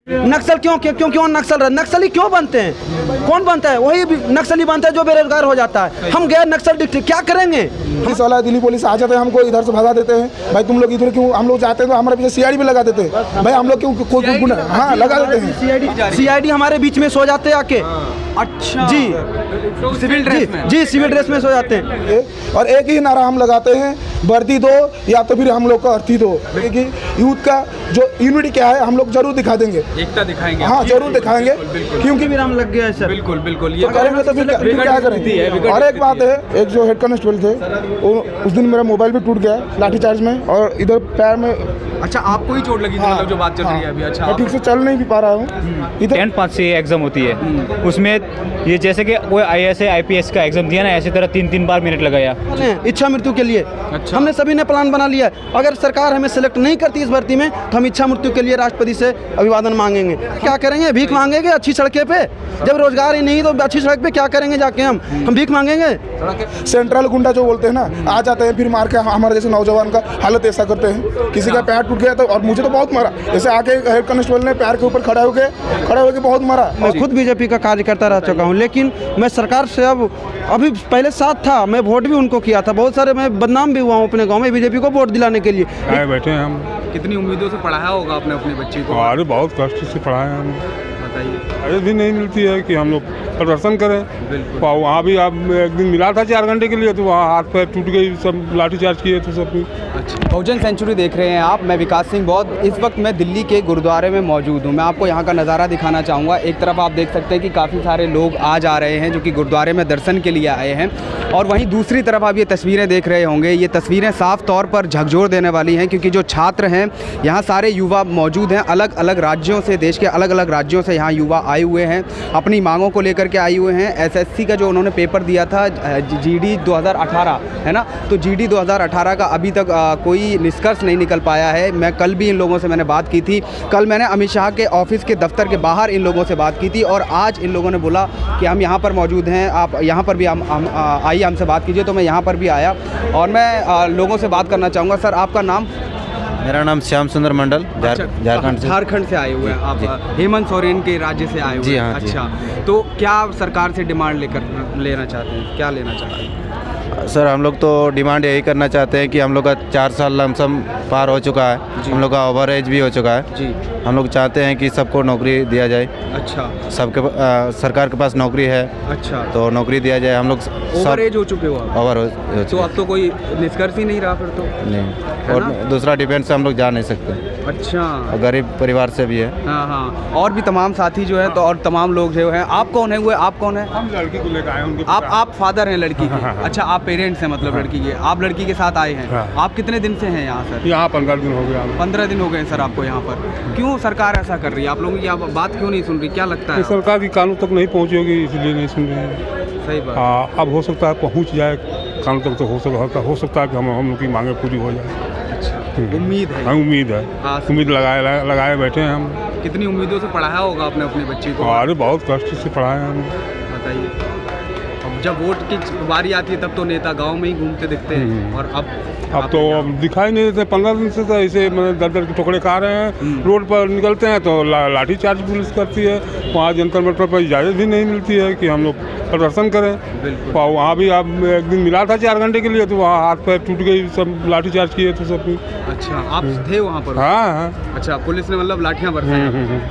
नक्सल क्यों नक्सली क्यों बनते हैं? कौन बनता है? वही नक्सली बनता है जो बेरोजगार हो जाता है। हम गैर नक्सल डिस्ट्रिक्ट क्या करेंगे? पुलिस वाला दिल्ली पुलिस आ जाते हैं, हमको इधर से भगा देते हैं। भाई तुम लोग इधर क्यों? हम लोग जाते हैं तो हमारे पीछे सीआईडी भी लगा देते हैं। भाई हम लोग क्यों? हाँ लगा देते हैं। सीआईडी हमारे बीच में सो जाते हैं आके। अच्छा जी, सिविल ड्रेस में सो जाते हैं। और एक ही नारा हम लगाते हैं, वर्दी दो या तो फिर हम लोग का अर्थी दो। क्योंकि यूथ का जो यूनिटी क्या है हम लोग जरूर दिखा देंगे, एकता दिखाएंगे। हाँ जरूर दिखाएंगे, क्योंकि फिर हम लग गया है सर। बिल्कुल ये करेंगे तो फिर क्या करेंगे? और एक बात है, एक जो हेड कांस्टेबल थे उस दिन मेरा मोबाइल भी टूट गया लाठीचार्ज में, और इधर पैर में। अच्छा, आपको ही चोट लगी थी? मतलब जो बात चल रही है अभी। अच्छा, मैं ठीक से चल नहीं भी पा रहा हूँ। इधर 10-5 से एग्जाम होती है, उसमें ये जैसे कि कोई IAS IPS का एग्जाम दिया ना, ऐसी तरह 3-3 बार मिनट लगाया इच्छा मृत्यु के लिए। अच्छा। हमने सभी ने प्लान बना लिया है। अगर सरकार हमें सेलेक्ट नहीं करती इस भर्ती में तो हम इच्छा मृत्यु के लिए राष्ट्रपति से अभिवादन मांगेंगे। क्या करेंगे? भीख मांगेंगे अच्छी सड़कें पे? जब रोजगार ही नहीं तो अच्छी सड़क पे क्या करेंगे जाके? हम भीख मांगेंगे? सेंट्रल गुंडा जो बोलते हैं ना, आ जाते हैं फिर मार के हमारे जैसे नौजवान का हालत ऐसा करते हैं। किसी का पैर टूट गया तो, और मुझे तो बहुत मारा। जैसे आके हेड कांस्टेबल ने पैर के ऊपर खड़े होके बहुत मारा। मैं खुद बीजेपी का कार्यकर्ता रह चुका हूँ, लेकिन मैं सरकार से अभी पहले साथ था, मैं वोट भी उनको किया था। बहुत सारे मैं बदनाम भी हुआ हूँ अपने गांव में बीजेपी को वोट दिलाने के लिए। आए बैठे हैं हम। कितनी उम्मीदों से पढ़ाया होगा आपने अपने बच्चे को? अरे बहुत कष्ट से पढ़ाए हैं हम। बताइए। अरे भी नहीं मिलती है कि हम लोग प्रदर्शन करें। बिल्कुल। वहाँ भी आप एक दिन मिला था 4 घंटे के लिए, तो वहाँ हाथ पैर टूट गई, सब लाठीचार्ज किए थे सब। अच्छा, बहुजन सेंचुरी देख रहे हैं आप। मैं विकास सिंह बौद्ध। इस वक्त मैं दिल्ली के गुरुद्वारे में मौजूद हूँ। मैं आपको यहाँ का नज़ारा दिखाना चाहूँगा। एक तरफ आप देख सकते हैं कि काफ़ी सारे लोग आ जा रहे हैं जो कि गुरुद्वारे में दर्शन के लिए आए हैं, और वहीं दूसरी तरफ आप ये तस्वीरें देख रहे होंगे। ये तस्वीरें साफ तौर पर झकझोर देने वाली हैं, क्योंकि जो छात्र हैं यहाँ सारे युवा मौजूद हैं। अलग अलग राज्यों से, देश के अलग अलग राज्यों से यहाँ युवा आए हुए हैं, अपनी मांगों को लेकर के आए हुए हैं। SSC का जो उन्होंने पेपर दिया था GD 2018 है ना, तो GD 2018 का अभी तक कोई निष्कर्ष नहीं निकल पाया है। मैं कल भी इन लोगों से मैंने बात की थी। कल मैंने अमित शाह के ऑफिस के दफ्तर के बाहर इन लोगों से बात की थी, और आज इन लोगों ने बोला कि हम यहाँ पर मौजूद हैं, आप यहाँ पर भी आइए हमसे बात कीजिए। तो मैं यहाँ पर भी आया और मैं लोगों से बात करना चाहूँगा। सर, आपका नाम? मेरा नाम श्याम सुंदर मंडल, झारखंड से आए हुए हैं आप? हेमंत सोरेन के राज्य से आए हुए हैं? जी हाँ। अच्छा, तो क्या आप सरकार से डिमांड लेना चाहते हैं? क्या लेना चाहते हैं? सर, हम लोग तो डिमांड यही करना चाहते हैं कि हम लोग का 4 साल लमसम पार हो चुका है, हम लोग का ओवर एज भी हो चुका है जी। हम लोग चाहते हैं कि सबको नौकरी दिया जाए। अच्छा, सबके सरकार के पास नौकरी है। अच्छा, तो नौकरी दिया जाए। हम लोग ओवर एज हो चुके हो आप? ओवर हो तो चुके। अब तो कोई निष्कर्ष ही नहीं रहा फिर तो? नहीं, और दूसरा डिफेंस से हम लोग जा नहीं सकते। अच्छा, और गरीब परिवार से भी है। हाँ हाँ। और भी तमाम साथी जो है, तो और तमाम लोग जो हैं। आप कौन है? हुए आप कौन है? हम लड़की को लेकर आए उनके। आप फादर हैं लड़की के? अच्छा, आप पेरेंट्स हैं मतलब लड़की के। आप लड़की के साथ आए हैं। हाँ। आप कितने दिन से हैं यहाँ सर? यहाँ 15 दिन हो गया। 15 दिन हो गए सर आपको यहाँ पर। क्यों सरकार ऐसा कर रही है? आप लोगों की बात क्यों नहीं सुन रही? क्या लगता है? सरकार की कानून तक नहीं पहुँची होगी, इसलिए नहीं सुन रहे हैं। सही बात। हाँ, अब हो सकता है पहुँच जाए कानून तक, तो हो सकता है कि हम लोग की मांगे पूरी हो जाए। उम्मीद है? हाँ, उम्मीद है। उम्मीद लगाए बैठे हैं हम। कितनी उम्मीदों से पढ़ाया होगा आपने अपने बच्चे को? अरे बहुत कष्ट से पढ़ाए हैं हम। बताइए। अब जब वोट की बारी आती है तब तो नेता गांव में ही घूमते दिखते हैं, और अब तो दिखाई नहीं देते। 15 दिन से तो ऐसे मतलब दर के टुकड़े खा रहे हैं। रोड पर निकलते हैं तो लाठीचार्ज पुलिस करती है। वहाँ जंतर मंतर पर इजाज़त भी नहीं मिलती है कि हम लोग प्रदर्शन करें। वहाँ भी आप एक दिन मिला था 4 घंटे के लिए, तो वहाँ हाथ पैर टूट गई, सब लाठीचार्ज किए थे सब। अच्छा, आप थे वहाँ पर? हाँ। अच्छा, पुलिस ने मतलब लाठियाँ बरसाई?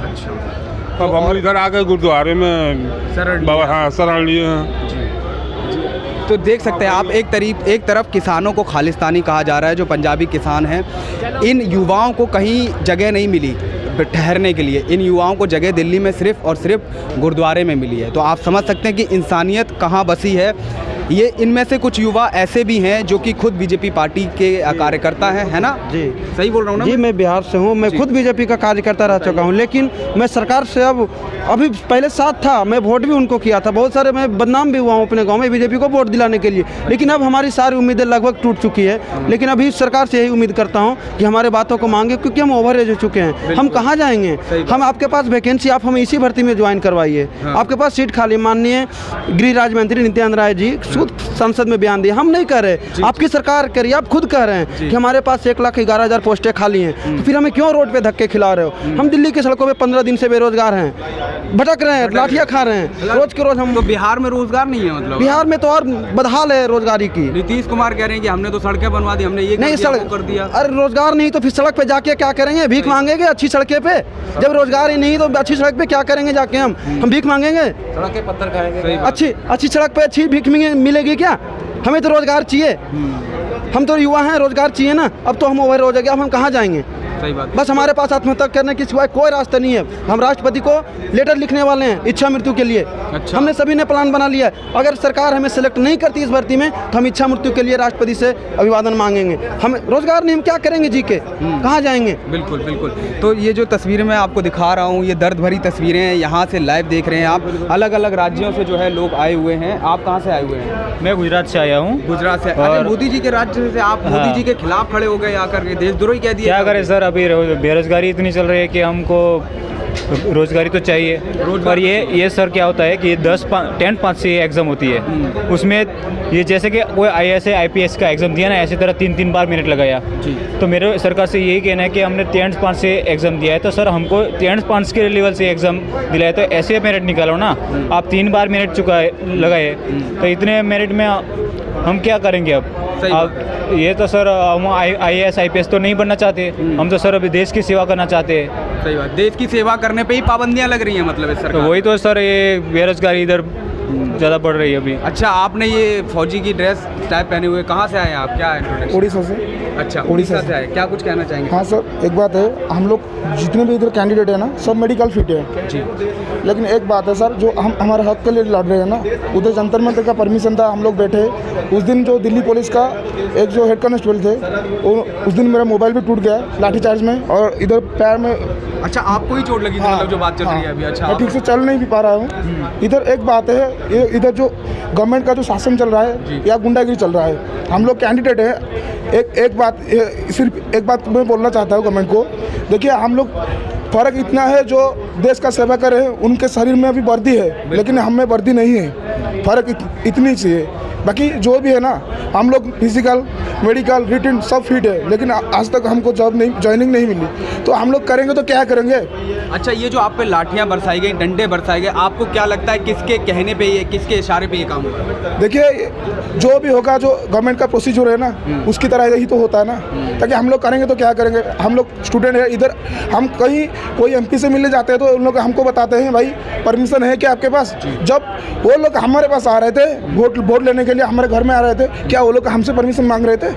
अच्छा, अब हम इधर आ गए गुरुद्वारे में शरण लिए हैं। तो देख सकते हैं आप, एक तरफ किसानों को खालिस्तानी कहा जा रहा है, जो पंजाबी किसान हैं। इन युवाओं को कहीं जगह नहीं मिली ठहरने के लिए। इन युवाओं को जगह दिल्ली में सिर्फ़ और सिर्फ गुरुद्वारे में मिली है। तो आप समझ सकते हैं कि इंसानियत कहाँ बसी है। ये इनमें से कुछ युवा ऐसे भी हैं जो कि खुद बीजेपी पार्टी के कार्यकर्ता हैं, है ना? जी, सही बोल रहा हूँ ना? जी, मैं बिहार से हूँ। मैं खुद बीजेपी का कार्यकर्ता रह चुका हूँ, लेकिन मैं सरकार से अभी पहले साथ था, मैं वोट भी उनको किया था। बहुत सारे मैं बदनाम भी हुआ हूँ अपने गांव में बीजेपी को वोट दिलाने के लिए, लेकिन अब हमारी सारी उम्मीदें लगभग टूट चुकी है। लेकिन अभी सरकार से यही उम्मीद करता हूँ कि हमारे बातों को मांगे, क्योंकि हम ओवर एज हो चुके हैं। हम कहाँ जाएंगे? हम आपके पास वैकेंसी, आप हमें इसी भर्ती में ज्वाइन करवाइए। आपके पास सीट खाली। माननीय गृह राज्य मंत्री नित्यानंद राय जी खुद संसद में बयान दिया, हम नहीं कह रहे, आपकी सरकार कह रही है, आप खुद कह रहे हैं कि हमारे पास 1,11,000 पोस्टें खाली हैं, तो फिर हमें क्यों रोड पे धक्के खिला रहे हो? हम दिल्ली की सड़कों पे 15 दिन से बेरोजगार हैं, भटक रहे हैं, लाठियाँ खा रहे हैं रोज के रोज। हम तो बिहार में रोजगार नहीं है मतलब? बिहार में तो और बदहाल है रोजगारी की। नीतीश कुमार कह रहे हैं कि हमने तो सड़कें बनवा दी, हमने ये नहीं सड़क कर दिया। अरे रोजगार नहीं तो फिर सड़क पे जाके क्या करेंगे? भीख मांगेंगे अच्छी सड़कें पे? जब रोजगार ही नहीं तो अच्छी सड़क पे क्या करेंगे जाके? हम भीख मांगेंगे? सड़कें पत्थर खाएंगे? अच्छी सड़क पे अच्छी भीख मिलेगी क्या? हमें तो रोजगार चाहिए, हम तो युवा हैं, रोजगार चाहिए ना। अब तो हम ओवर हो जाएंगे, अब हम कहाँ जाएंगे? सही बात। बस हमारे पास आत्महत्या करने की सिवाय कोई रास्ता नहीं है। हम राष्ट्रपति को लेटर लिखने वाले हैं इच्छा मृत्यु के लिए। अच्छा। हमने सभी ने प्लान बना लिया है। अगर सरकार हमें सेलेक्ट नहीं करती इस भर्ती में तो हम इच्छा मृत्यु के लिए राष्ट्रपति से अभिवादन मांगेंगे। हम रोजगार नहीं, हम क्या करेंगे जी के? कहाँ जाएंगे? बिल्कुल बिल्कुल। तो ये जो तस्वीरें मैं आपको दिखा रहा हूँ, ये दर्द भरी तस्वीरें हैं, यहाँ से लाइव देख रहे हैं आप। अलग अलग राज्यों से जो है लोग आए हुए हैं। आप कहाँ से आए हुए हैं? मैं गुजरात से आया हूँ। गुजरात से। और अरे मोदी जी के राज्य से आप मोदी जी के खिलाफ खड़े हो गए आकर के, देशद्रोही कह दिया। क्या करें सर, अभी बेरोजगारी इतनी चल रही है कि हमको रोजगारी तो चाहिए। और ये सर क्या होता है कि 10 5 से एग्ज़ाम होती है, उसमें ये जैसे कि कोई IAS IPS का एग्ज़ाम दिया ना, ऐसी तरह 3 बार मिनट लगाया। तो मेरे सरकार से यही कहना है कि हमने 10 5 से एग्ज़ाम दिया है, तो सर हमको 10 5 के लेवल से एग्ज़ाम दिलाया, तो ऐसे मेरिट निकालो ना। आप 3 बार मेरिट लगाए, तो इतने मेरिट में हम क्या करेंगे अब ये तो सर हम IAS IPS तो नहीं बनना चाहते, हम तो सर अभी देश की सेवा करना चाहते हैं। सही बात। देश की सेवा करने पे ही पाबंदियां लग रही हैं मतलब इस सरकार। तो वही तो सर, ये बेरोजगारी इधर ज़्यादा बढ़ रही है अभी। अच्छा, आपने ये फौजी की ड्रेस टाइप पहने हुए, कहाँ से आए आप? क्या इंट्रोडक्शन? उड़ीसा से। अच्छा, उड़ीसा उड़ीसा से आए, क्या कुछ कहना चाहेंगे? हाँ सर, एक बात है, हम लोग जितने भी इधर कैंडिडेट है ना, सब मेडिकल फिट है जी। लेकिन एक बात है सर, जो हम हमारे हक के लिए लड़ रहे हैं ना, उधर जंतर मंतर का परमिशन था, हम लोग बैठे। उस दिन जो दिल्ली पुलिस का एक जो हेड कांस्टेबल थे, उस दिन मेरा मोबाइल भी टूट गया लाठीचार्ज में, और इधर पैर में। अच्छा, आपको ही चोट लगी थी? मतलब जो बात चल रही है अभी। अच्छा, मैं ठीक से चल नहीं भी पा रहा हूँ। इधर एक बात है, ये इधर जो गवर्नमेंट का जो शासन चल रहा है या गुंडागिरी चल रहा है, हम लोग कैंडिडेट है। सिर्फ एक बात मैं बोलना चाहता हूँ गवर्नमेंट को। देखिए, हम लोग फ़र्क इतना है, जो देश का सेवा करे उनके शरीर में अभी वर्दी है, लेकिन हम में वर्दी नहीं है। फ़र्क इतनी सी है। बाकी जो भी है ना, हम लोग फिजिकल मेडिकल रिटन सब फिट है, लेकिन आज तक हमको ज्वाइनिंग नहीं मिली। तो हम लोग करेंगे तो क्या करेंगे? अच्छा, ये जो आप पे लाठियाँ बरसाई गई, डंडे बरसाए गए, आपको क्या लगता है किसके कहने पे ये, किसके इशारे पे ये काम होगा? देखिए, जो भी होगा, जो गवर्नमेंट का प्रोसीजर है ना, उसकी तरह यही तो होता है ना। ताकि हम लोग करेंगे तो क्या करेंगे? हम लोग स्टूडेंट है इधर, हम कहीं कोई MP से मिलने जाते हैं तो उन लोग हमको बताते हैं, भाई परमिशन है क्या आपके पास? जब वो लोग हमारे पास आ रहे थे वोट लेने के लिए, हमारे घर में आ रहे थे, क्या वो लोग हमसे परमिशन मांग रहे थे?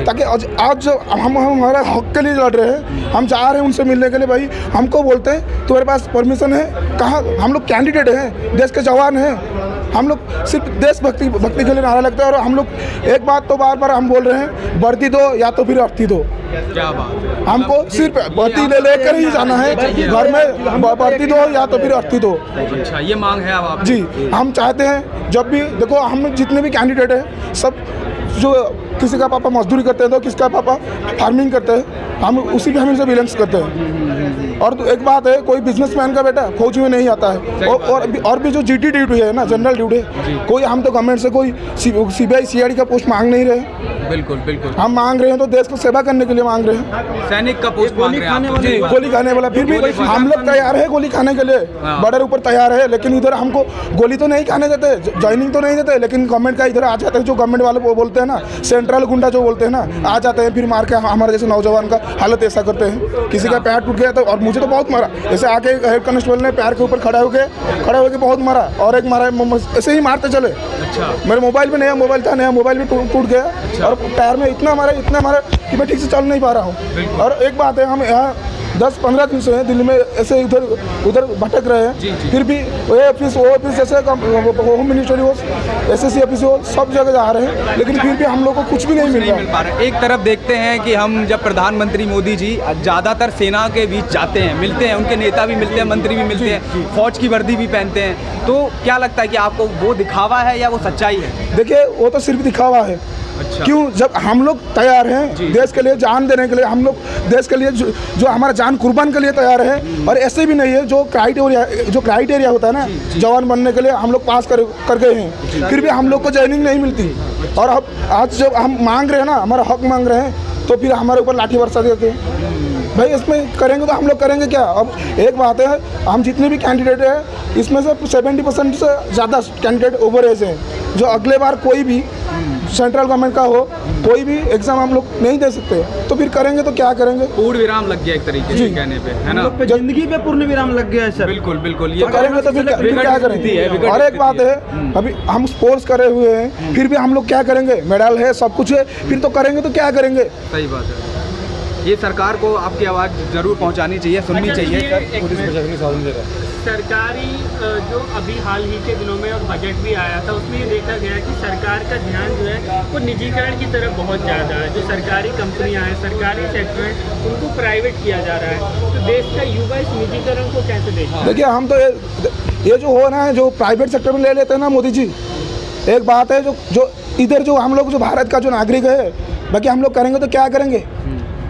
ताकि आज जो हम हमारा हक के लिए लड़ रहे हैं, हम जा रहे हैं उनसे मिलने के लिए, भाई हमको बोलते हैं तुम्हारे पास परमिशन है कहाँ? हम लोग कैंडिडेट हैं, देश के जवान हैं, हम लोग सिर्फ देशभक्ति के लिए नारा लगता है। और हम लोग एक बात तो बार बार हम बोल रहे हैं, वर्दी दो या तो फिर अर्थी दो। क्या बात है? हमको सिर्फ वर्दी लेकर ही जाना है, घर में वर्दी दो या तो फिर अर्थी दो। अच्छा, ये मांग है अब आप? जी, हम चाहते हैं, जब भी देखो, हम जितने भी कैंडिडेट हैं, सब जो किसी का पापा मजदूरी करते हैं तो किसका पापा फार्मिंग करते हैं, हम उसी फैमिली से बिलोंग्स करते हैं। और एक बात है, कोई बिजनेसमैन का बेटा फौज में नहीं आता है। और भी जो GT ड्यूटी है ना, जनरल ड्यूटी, कोई हम तो गवर्नमेंट से कोई CBI CID का पोस्ट मांग नहीं रहे। बिल्कुल बिल्कुल। हम मांग रहे हैं तो देश को सेवा करने के लिए मांग रहे हैं। सैनिक का पोस्ट मांग रहे हैं आप? जी, गोली खाने वाला। फिर भी हम लोग तैयार है गोली खाने के लिए, बॉर्डर ऊपर तैयार है, लेकिन इधर हमको गोली तो नहीं खाने देते, ज्वाइनिंग तो नहीं देते। लेकिन गवर्नमेंट का इधर आ जाता है, जो गवर्नमेंट वाले वो बोलते हैं ना, सेंट्रल गुंडा जो बोलते हैं ना, आ जाते हैं, फिर मार के हमारे जैसे नौजवान का हालत ऐसा करते हैं। किसी का पैर टूट गया तो, और मुझे तो बहुत मारा, ऐसे आके हेड कांस्टेबल ने पैर के ऊपर खड़ा होके बहुत मारा, और एक मारा, ऐसे ही मारते चले। अच्छा। मेरे मोबाइल में नया मोबाइल था, नया मोबाइल भी टूट गया। और पैर में इतना मारा कि मैं ठीक से चल नहीं पा रहा हूँ। और एक बात है, हम यहाँ 10-15 दिन से दिल्ली में ऐसे इधर उधर भटक रहे हैं। फिर भी वो ऑफिस जैसे होम मिनिस्ट्री हो, SSC ऑफिस हो, सब जगह जा रहे हैं, लेकिन फिर भी हम लोग को कुछ भी नहीं मिल रहा है। एक तरफ देखते हैं कि हम जब प्रधानमंत्री मोदी जी ज़्यादातर सेना के बीच जाते हैं, मिलते हैं, उनके नेता भी मिलते हैं, मंत्री भी मिलते हैं, फौज की वर्दी भी पहनते हैं, तो क्या लगता है कि आपको वो दिखावा है या वो सच्चाई है? देखिए, वो तो सिर्फ दिखावा है। अच्छा। क्यों? जब हम लोग तैयार हैं देश के लिए जान देने के लिए, हम लोग देश के लिए जो हमारा जान कुर्बान के लिए तैयार है। और ऐसे भी नहीं है, जो क्राइटेरिया होता है ना जवान बनने के लिए, हम लोग पास कर गए हैं, फिर भी हम लोग को ज्वाइनिंग नहीं मिलती। और अब आज जब हम मांग रहे हैं ना, हमारा हक मांग रहे हैं, तो फिर हमारे ऊपर लाठी बरसा देते हैं। भाई इसमें करेंगे तो हम लोग करेंगे क्या? अब एक बात है, हम जितने भी कैंडिडेट हैं इसमें से 70% से ज़्यादा कैंडिडेट ओवर एज हैं, जो अगले बार कोई भी सेंट्रल गवर्नमेंट का हो कोई भी एग्जाम हम लोग नहीं दे सकते। तो फिर करेंगे तो क्या करेंगे? पूर्ण विराम लग गया एक तरीके से कहने पे, है ना? जिंदगी पे पूर्ण विराम लग गया है सर। बिल्कुल बिल्कुल। तो करेंगे तो फिर क्या करेंगे? और एक बात है, अभी हम स्पोर्ट्स करे हुए हैं, फिर भी हम लोग क्या करेंगे? मेडल है, सब कुछ है, फिर तो करेंगे तो क्या करेंगे? सही बात है। ये सरकार को आपकी आवाज़ जरूर पहुंचानी चाहिए, सुननी चाहिए। सरकारी जो अभी हाल ही के दिनों में और बजट भी आया था, उसमें ये देखा गया कि सरकार का ध्यान जो है वो निजीकरण की तरफ बहुत ज़्यादा है। जो सरकारी कंपनियां हैं, सरकारी सेक्टर हैं, उनको प्राइवेट किया जा रहा है। तो देश का युवा इस निजीकरण को कैसे देखा? देखिए, हम तो ये जो हो रहा है, जो प्राइवेट सेक्टर में ले लेते हैं ना मोदी जी, एक बात है, जो इधर जो हम लोग जो भारत का जो नागरिक है, बाकी हम लोग करेंगे तो क्या करेंगे?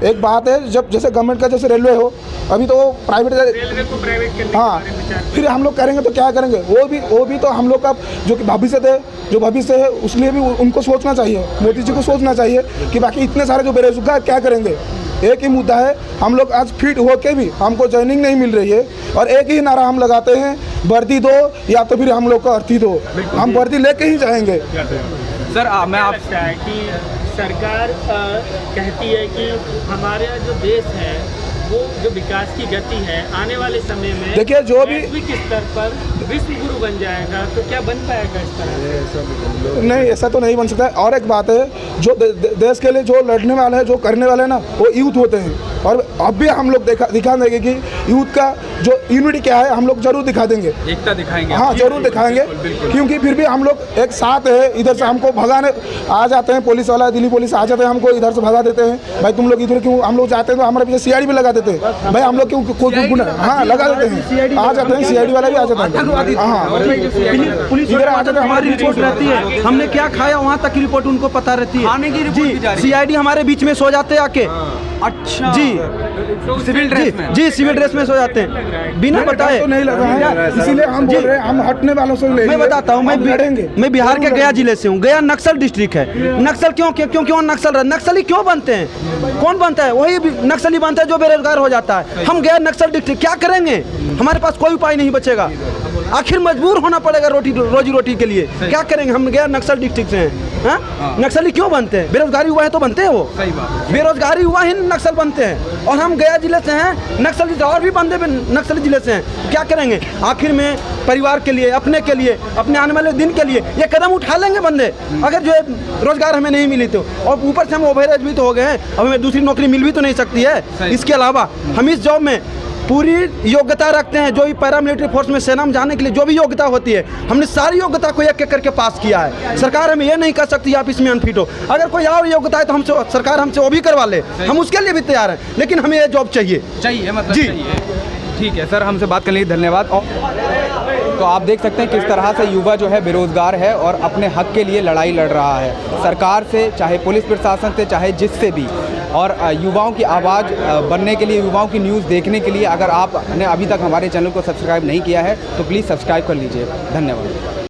एक बात है, जब जैसे गवर्नमेंट का जैसे रेलवे हो, अभी तो प्राइवेट, रेलवे को प्राइवेट करने के हाँ, बारे में विचार। फिर हम लोग करेंगे तो क्या करेंगे? वो भी तो हम लोग का जो कि भविष्य थे, जो भविष्य है, उसलिए भी उनको सोचना चाहिए, मोदी जी को सोचना चाहिए कि बाकी इतने सारे जो बेरोजगार क्या करेंगे। एक ही मुद्दा है, हम लोग आज फिट होके भी हमको ज्वाइनिंग नहीं मिल रही है, और एक ही नारा हम लगाते हैं, वर्दी दो या तो फिर हम लोग को अर्थी दो। हम वर्दी लेके ही जाएंगे। सर मैं आप लगता है कि सरकार कहती है कि हमारा जो देश है वो जो विकास की गति है आने वाले समय में, देखिए, जो भी वैश्विक स्तर पर विश्व गुरु बन जाएगा, तो क्या बन पाएगा इस तरह? नहीं, ऐसा तो नहीं बन सकता है। और एक बात है, जो देश के लिए जो लड़ने वाले हैं, जो करने वाले हैं ना, वो यूथ होते हैं। और अब भी हम लोग दिखा देंगे कि यूथ का जो यूनिटी क्या है, हम लोग जरूर दिखा देंगे, एकता दिखाएंगे। हाँ, जरूर दिखाएंगे। क्योंकि फिर भी हम लोग एक साथ है। इधर से हमको भगाने आ जाते हैं पुलिस वाला, दिल्ली पुलिस आ जाते हैं, हमको इधर से भगा देते हैं। भाई तुम लोग इधर क्यों? हम लोग जाते हैं तो हमारे पीछे सीआईडी भी लगा देते हैं। भाई हम लोग क्यों हाँ लगा देते हैं, आ जाते हैं, सीआईडी वाला भी आ जाता है। हाँ, पुलिस इधर आ जाते हैं, हमारी रिपोर्ट रहती है, हमने क्या खाया वहाँ तक की रिपोर्ट उनको पता रहती है। खाने की रिपोर्ट भी जारी। सीआईडी हमारे बीच में सो जाते हैं आके। अच्छा जी, सिविल ड्रेस में? जी, सिविल ड्रेस में सो जाते हैं बिना बताए। तो नहीं लगा है, इसीलिए हम बोल रहे हैं, हम हटने वालों से नहीं। मैं बताता हूँ, लड़ेंगे। मैं बिहार के गया जिले से हूँ। गया नक्सल डिस्ट्रिक्ट है। नक्सल क्योंकि वहाँ नक्सली क्यों बनते हैं? कौन बनता है? वही नक्सली बनता है जो बेरोजगार हो जाता है। हम गए नक्सल डिस्ट्रिक्ट, क्या करेंगे? हमारे पास कोई उपाय नहीं बचेगा, आखिर मजबूर होना पड़ेगा रोजी रोटी के लिए। क्या करेंगे? हम गया नक्सल डिस्ट्रिक्ट से हैं। नक्सली क्यों बनते हैं? बेरोजगारी हुआ है तो बनते हैं वो। सही बात। बेरोजगारी हुआ ही नक्सल बनते हैं। और हम गया जिले से हैं, नक्सल और भी बंदे नक्सली जिले से हैं। क्या करेंगे? आखिर में परिवार के लिए, अपने के लिए, अपने आने वाले दिन के लिए ये कदम उठा लेंगे बंदे, अगर जो रोजगार हमें नहीं मिली तो। और ऊपर से हम ओवरएज भी तो हो गए हैं, अब हमें दूसरी नौकरी मिल भी तो नहीं सकती है। इसके अलावा हम इस जॉब में पूरी योग्यता रखते हैं। जो भी पैरामिलिट्री फोर्स में सेना में जाने के लिए जो भी योग्यता होती है, हमने सारी योग्यता को एक एक करके पास किया है। सरकार हमें ये नहीं कर सकती आप इसमें अनफिट हो। अगर कोई और योग्यता है तो हमसे सरकार हमसे वो भी करवा ले, हम उसके लिए भी तैयार हैं, लेकिन हमें ये जॉब चाहिए। मतलब जी। चाहिए। ठीक है सर, हमसे बात करने के लिए धन्यवाद। तो आप देख सकते हैं किस तरह से युवा जो है बेरोजगार है और अपने हक के लिए लड़ाई लड़ रहा है, सरकार से, चाहे पुलिस प्रशासन से, चाहे जिससे भी। और युवाओं की आवाज़ बनने के लिए, युवाओं की न्यूज़ देखने के लिए अगर आपने अभी तक हमारे चैनल को सब्सक्राइब नहीं किया है तो प्लीज़ सब्सक्राइब कर लीजिए। धन्यवाद।